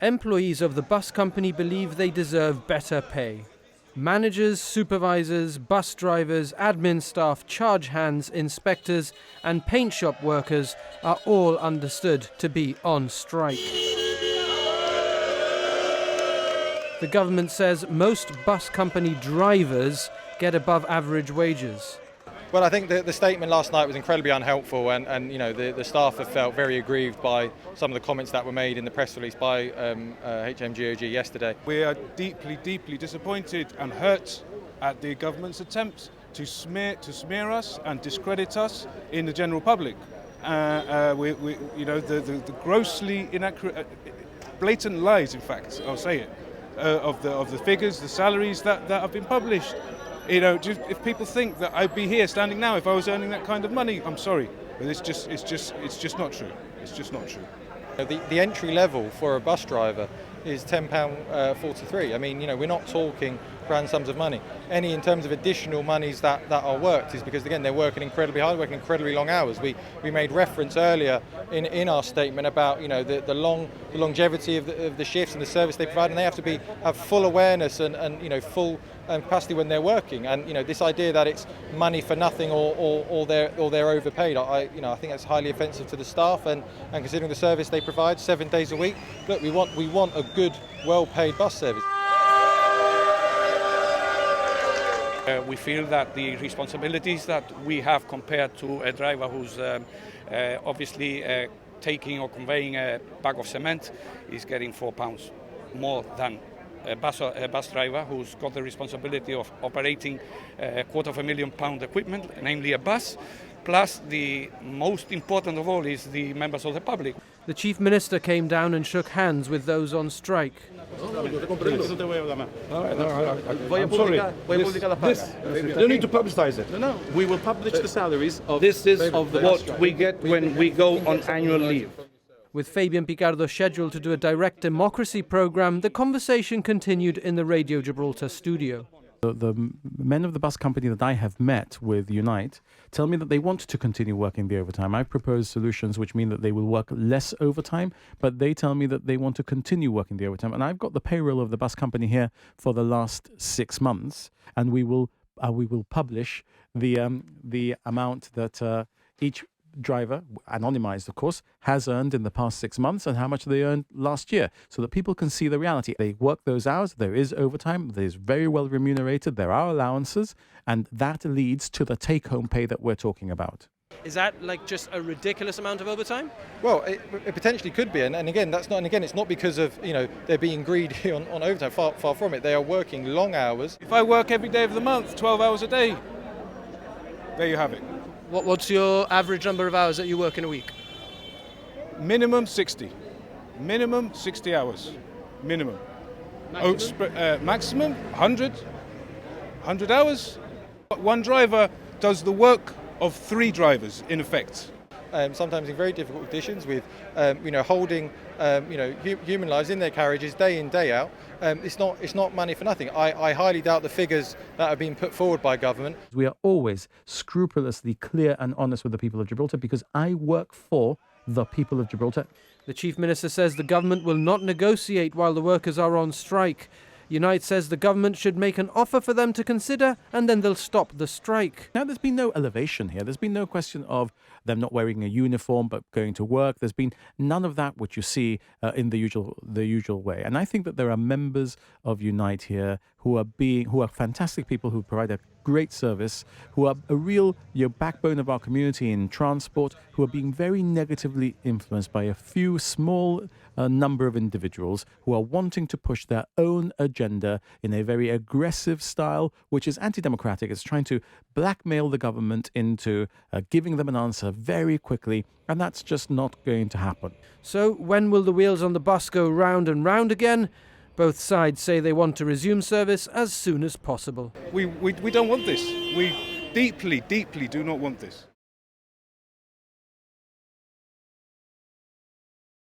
Employees of the bus company believe they deserve better pay. Managers, supervisors, bus drivers, admin staff, charge hands, inspectors and paint shop workers are all understood to be on strike. The government says most bus company drivers get above average wages. Well, I think the statement last night was incredibly unhelpful, and you know the staff have felt very aggrieved by some of the comments that were made in the press release by HMGOG yesterday. We are deeply disappointed and hurt at the government's attempts to smear us and discredit us in the general public. The grossly inaccurate, blatant lies, in fact, I'll say it, of the figures, the salaries that have been published. You know, if people think that I'd be here standing now if I was earning that kind of money, I'm sorry, but it's just not true. It's just not true. The entry level for a bus driver is £10.43. I mean, you know, we're not talking grand sums of money. Any in terms of additional monies that are worked is because, again, they're working incredibly hard, working incredibly long hours. We made reference earlier in our statement about, you know, the longevity of the shifts and the service they provide, and they have to have full awareness and you know, full capacity when they're working. And you know, this idea that it's money for nothing or they're overpaid, I think that's highly offensive to the staff and considering the service they provide 7 days a week. Look, we want a good, well-paid bus service. We feel that the responsibilities that we have compared to a driver who's obviously taking or conveying a bag of cement is getting £4 more than a bus driver who's got the responsibility of operating £250,000 equipment, namely a bus, plus the most important of all is the members of the public. The Chief Minister came down and shook hands with those on strike. I'm sorry. You don't need to publicise it. No. We will publish the salaries of... This is what we get when we go on annual leave. With Fabian Picardo scheduled to do a direct democracy programme, the conversation continued in the Radio Gibraltar studio. The men of the bus company that I have met with Unite tell me that they want to continue working the overtime. I've proposed solutions which mean that they will work less overtime, but they tell me that they want to continue working the overtime. And I've got the payroll of the bus company here for the last 6 months, and we will publish the amount that each driver, anonymized of course, has earned in the past 6 months and how much they earned last year, so that people can see the reality. They work those hours, there is overtime, there is very well remunerated, there are allowances, and that leads to the take-home pay that we're talking about. Is that like just a ridiculous amount of overtime? Well, it potentially could be, and again, it's not because of, you know, they're being greedy on overtime. Far from it. They are working long hours. If I work every day of the month, 12 hours a day, there you have it. What's your average number of hours that you work in a week? Minimum 60. Minimum 60 hours. Minimum. Maximum 100. 100 hours. One driver does the work of 3 drivers, in effect. Sometimes in very difficult conditions with, holding, human lives in their carriages day in, day out. It's not money for nothing. I highly doubt the figures that have been put forward by government. We are always scrupulously clear and honest with the people of Gibraltar because I work for the people of Gibraltar. The Chief Minister says the government will not negotiate while the workers are on strike. Unite says the government should make an offer for them to consider and then they'll stop the strike. Now, there's been no elevation here. There's been no question of them not wearing a uniform but going to work. There's been none of that which you see in the usual way. And I think that there are members of Unite here who are fantastic people who provide a great service, who are a real backbone of our community in transport, who are being very negatively influenced by a few small number of individuals who are wanting to push their own agenda in a very aggressive style, which is anti-democratic. It's trying to blackmail the government into giving them an answer very quickly, and that's just not going to happen. So when will the wheels on the bus go round and round again? Both sides say they want to resume service as soon as possible. We don't want this. We deeply do not want this.